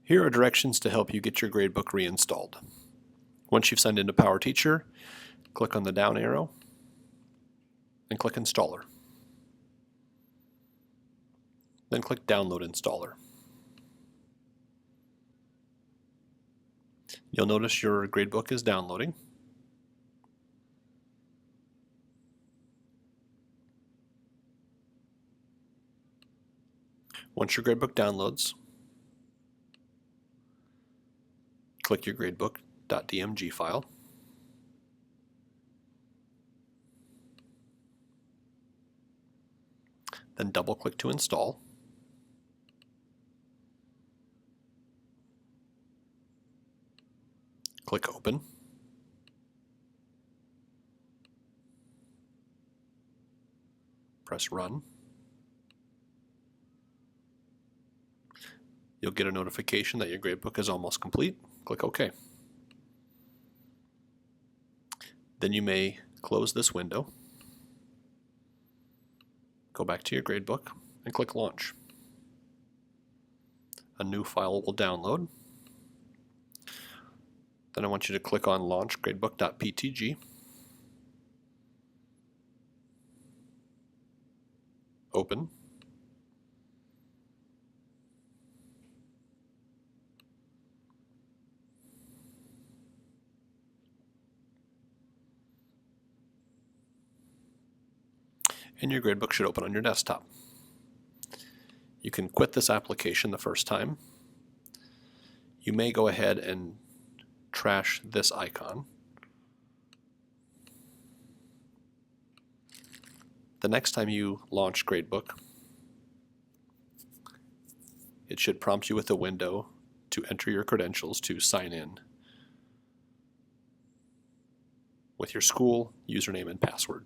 Here are directions to help you get your gradebook reinstalled. Once you've signed into PowerTeacher, click on the down arrow and click Installer. Then click Download Installer. You'll notice your gradebook is downloading. Once your gradebook downloads, click your gradebook.dmg file. Then double-click to install. Click Open. Press Run. You'll get a notification that your gradebook is almost complete. Click OK. Then you may close this window, go back to your gradebook, and click Launch. A new file will download. Then I want you to click on Launch Gradebook.ptg. Open. And your gradebook should open on your desktop. You can quit this application the first time. You may go ahead and trash this icon. The next time you launch Gradebook, it should prompt you with a window to enter your credentials to sign in with your school username and password.